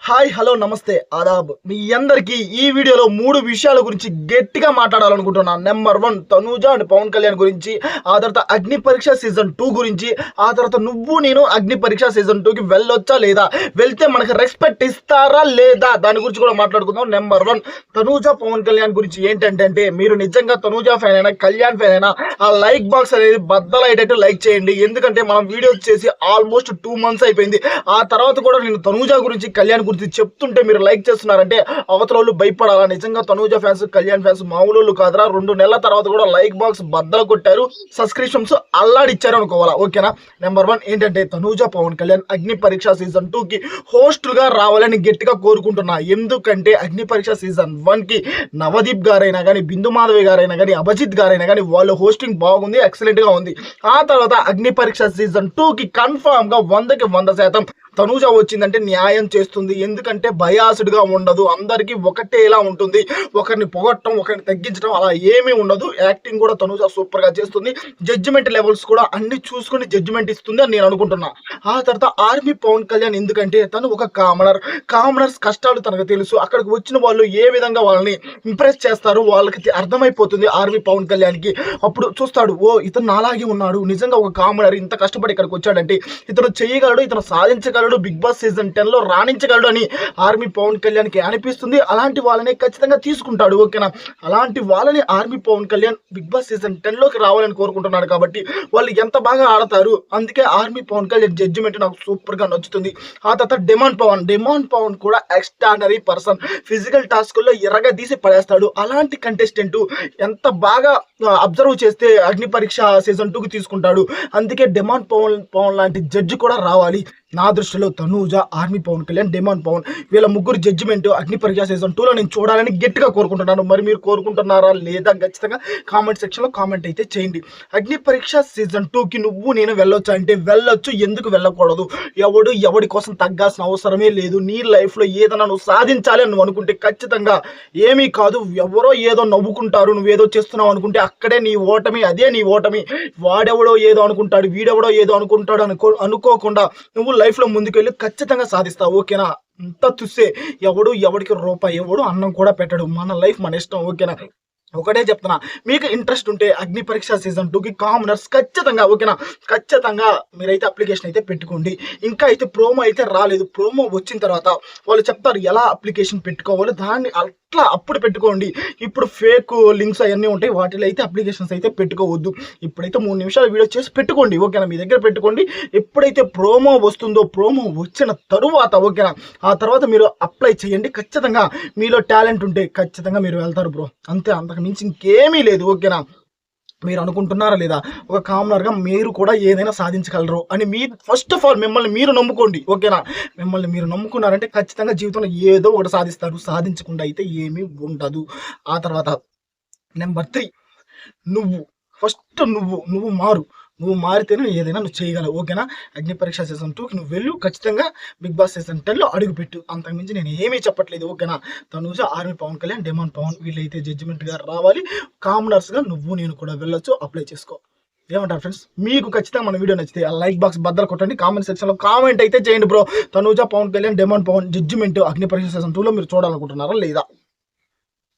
Hi hello నమస్తే ఆదాబ్ మీ అందరికీ ఈ వీడియోలో 3 విషయాల గురించి గట్టిగా మాట్లాడాలనుకుంటున్నాను. నెంబర్ 1 తనూజ అండ్ పవన్ కళ్యాణ్ గురించి, ఆ తర్వాత అగ్ని పరీక్ష సీజన్ 2 గురించి, ఆ తర్వాత నువ్వు నేను అగ్ని పరీక్ష సీజన్ 2కి వెళ్ళొచ్చా లేదా, వెళ్తే మనకి రెస్పెక్ట్ ఇస్తారా లేదా, దాని గురించి కూడా మాట్లాడుకుందాం. నెంబర్ 1 తనూజ పవన్ కళ్యాణ్ గురించి ఏంటంటే, మీరు నిజంగా తనూజ ఫ్యాన్ అయినా కళ్యాణ్ ఫ్యాన్ అయినా ఆ లైక్ బాక్స్ అనేది బద్దలయ్యేటట్టు లైక్ చేయండి. ఎందుకంటే మనం వీడియోస్ చేసి ఆల్మోస్ట్ 2 months అయిపోయింది. ఆ తర్వాత కూడా నేను తనూజ గురించి కళ్యాణ్ గురించి చెప్తుంటే మీరు లైక్ చేస్తున్నారంటే అవతల వాళ్ళు భయపడాలా. నిజంగా తనూజ ఫ్యాన్స్ కళ్యాణ్ ఫ్యాన్స్ మామూలు కాదురా. 2 నెలల తర్వాత కూడా లైక్ బాక్స్ బద్దలు కొట్టారు, సబ్స్క్రిప్షన్స్ అల్లాడిచ్చారు అనుకోవాలా. ఓకేనా. నెంబర్ 1 ఏంటంటే తనూజ పవన్ కళ్యాణ్ అగ్ని పరీక్ష సీజన్ 2కి హోస్టులుగా రావాలని గట్టిగా కోరుకుంటున్నా. ఎందుకంటే అగ్ని పరీక్ష సీజన్ 1కి నవదీప్ గారైనా కానీ, బిందు మాధవి గారైనా కానీ, అభిజిత్ గారైనా కానీ వాళ్ళ హోస్టింగ్ బాగుంది, ఎక్సలెంట్ గా ఉంది. ఆ తర్వాత అగ్ని పరీక్ష సీజన్ 2కి కన్ఫామ్ గా 100కి 100% తనూజ వచ్చిందంటే న్యాయం చేస్తుంది. ఎందుకంటే బయాస్డ్ గా ఉండదు, అందరికీ ఒకటేలా ఉంటుంది. ఒకరిని పొగట్టడం, ఒకరిని తగ్గించడం అలా ఏమీ ఉండదు. యాక్టింగ్ కూడా తనూజ సూపర్ గా చేస్తుంది. జడ్జిమెంట్ లెవెల్స్ కూడా అన్ని చూసుకుని జడ్జిమెంట్ ఇస్తుంది అని నేను అనుకుంటున్నా. ఆ తర్వాత ఆర్మీ పవన్ కళ్యాణ్ ఎందుకంటే తను ఒక కామనర్స్ కష్టాలు తనకు తెలుసు. అక్కడికి వచ్చిన వాళ్ళు ఏ విధంగా వాళ్ళని ఇంప్రెస్ చేస్తారు వాళ్ళకి అర్థమైపోతుంది ఆర్మీ పవన్ కళ్యాణ్కి. అప్పుడు చూస్తాడు, ఓ ఇతను నాలాగే ఉన్నాడు, నిజంగా ఒక కామనర్ ఇంత కష్టపడి ఇక్కడికి వచ్చాడంటే ఇతను చేయగలడు, ఇతను సాధించగలడు, బిగ్ బాస్ సీజన్ 10లో రాణించగలడు అని ఆర్మీ పవన్ కళ్యాణ్కి అనిపిస్తుంది. అలాంటి వాళ్ళని ఖచ్చితంగా తీసుకుంటాడు. ఓకేనా. అలాంటి వాళ్ళని army Pawan Kalyan Bigg Boss season 10లోకి రావాలని కోరుకుంటున్నాడు. కాబట్టి వాళ్ళు ఎంత బాగా ఆడతారు, అందుకే ఆర్మీ పవన్ కళ్యాణ్ జడ్జిమెంట్ నాకు సూపర్ గా నచ్చుతుంది. ఆ తర్వాత డెమాన్ పవన్ కూడా ఎక్స్ట్రానరీ పర్సన్, ఫిజికల్ టాస్క్లో ఎర్రగా తీసి పడేస్తాడు. అలాంటి కంటెస్టెంట్ ఎంత బాగా అబ్జర్వ్ చేస్తే అగ్ని పరీక్ష సీజన్ 2కి తీసుకుంటాడు. అందుకే డెమాన్ పవన్ లాంటి జడ్జి కూడా రావాలి. నా దృష్టిలో తనూజ, ఆర్మీ పవన్ కళ్యాణ్, డెమాన్ పవన్ వీళ్ళ ముగ్గురు జడ్జిమెంట్ అగ్ని పరీక్ష సీజన్ 2లో నేను చూడాలని గట్టిగా కోరుకుంటున్నాను. మరి మీరు కోరుకుంటున్నారా లేదా ఖచ్చితంగా కామెంట్ సెక్షన్లో కామెంట్ అయితే చేయండి. అగ్ని పరీక్ష సీజన్ 2కి నువ్వు నేను వెళ్ళొచ్చు అంటే వెళ్ళొచ్చు, ఎందుకు వెళ్ళకూడదు? ఎవడి కోసం తగ్గాల్సిన అవసరమే లేదు. నీ లైఫ్లో ఏదైనా నువ్వు సాధించాలి అని నువ్వు అనుకుంటే ఖచ్చితంగా ఏమీ కాదు. ఎవరో ఏదో నవ్వుకుంటారు, నువ్వేదో చేస్తున్నావు అనుకుంటే అక్కడే నీ ఓటమి, అదే నీ ఓటమి. వాడెవడో ఏదో అనుకుంటాడు, వీడెవడో ఏదో అనుకుంటాడు అనుకోకుండా నువ్వు లైఫ్లో ముందుకెళ్ళి ఖచ్చితంగా సాధిస్తావు. ఓకేనా. అంతా చూస్తే ఎవడికి రూపాయి ఎవడు అన్నం కూడా పెట్టడు. మన లైఫ్ మన ఇష్టం. ఓకేనా. ఒకటే చెప్తున్నా, మీకు ఇంట్రెస్ట్ ఉంటే అగ్ని పరీక్ష సీజన్ 2కి కామనర్స్ ఖచ్చితంగా, ఓకేనా, ఖచ్చితంగా మీరైతే అప్లికేషన్ అయితే పెట్టుకోండి. ఇంకా అయితే ప్రోమో అయితే రాలేదు. ప్రోమో వచ్చిన తర్వాత వాళ్ళు చెప్తారు ఎలా అప్లికేషన్ పెట్టుకోవాలి, దాన్ని అట్లా అప్పుడు పెట్టుకోండి. ఇప్పుడు ఫేక్ లింక్స్ అవన్నీ ఉంటాయి, వాటిలో అయితే అప్లికేషన్స్ అయితే పెట్టుకోవద్దు. ఇప్పుడైతే 3 నిమిషాల వీడియో చేసి పెట్టుకోండి. ఓకేనా. మీ దగ్గర పెట్టుకోండి. ఎప్పుడైతే ప్రోమో వస్తుందో, ప్రోమో వచ్చిన తరువాత, ఓకేనా, ఆ తర్వాత మీరు అప్లై చేయండి. ఖచ్చితంగా మీలో టాలెంట్ ఉంటే ఖచ్చితంగా మీరు వెళ్తారు బ్రో. అంతే, అంతకు మించి ఇంకేమీ లేదు. ఓకేనా. మీరు అనుకుంటున్నారా లేదా, ఒక కామనర్గా మీరు కూడా ఏదైనా సాధించగలరు అని మీరు ఫస్ట్ ఆఫ్ ఆల్ మిమ్మల్ని మీరు నమ్ముకోండి. ఓకేనా. మిమ్మల్ని మీరు నమ్ముకున్నారంటే ఖచ్చితంగా జీవితంలో ఏదో ఒకటి సాధిస్తారు. సాధించకుండా అయితే ఏమీ ఉండదు. ఆ తర్వాత నెంబర్ 3, ఫస్ట్ నువ్వు మారితేనే ఏదైనా నువ్వు చేయగలవు. ఓకేనా. అగ్ని పరీక్ష సీజన్ 2కి నువ్వు వెళ్ళు. ఖచ్చితంగా బిగ్ బాస్ సీజన్ 10లో అడుగుపెట్టు. అంతకుమించి నేను ఏమీ చెప్పట్లేదు. ఓకేనా. తనూజ, ఆర్మీ పవన్ కళ్యాణ్, డెమాన్ పవన్ వీళ్ళైతే జడ్జిమెంట్గా రావాలి. కామనర్స్గా నువ్వు నేను కూడా వెళ్ళొచ్చు. అప్లై చేసుకో. ఏమంటారు ఫ్రెండ్స్? మీకు ఖచ్చితంగా మన వీడియో నచ్చితే ఆ లైక్ బాక్స్ బద్దలు కొట్టండి. కామెంట్ సెక్షన్లో కామెంట్ అయితే చేయండి bro. Tanuja, Pavan Kalyan, demon Pavan judgement Agni Pariksha season 2లో మీరు చూడాలనుకుంటున్నారా లేదా?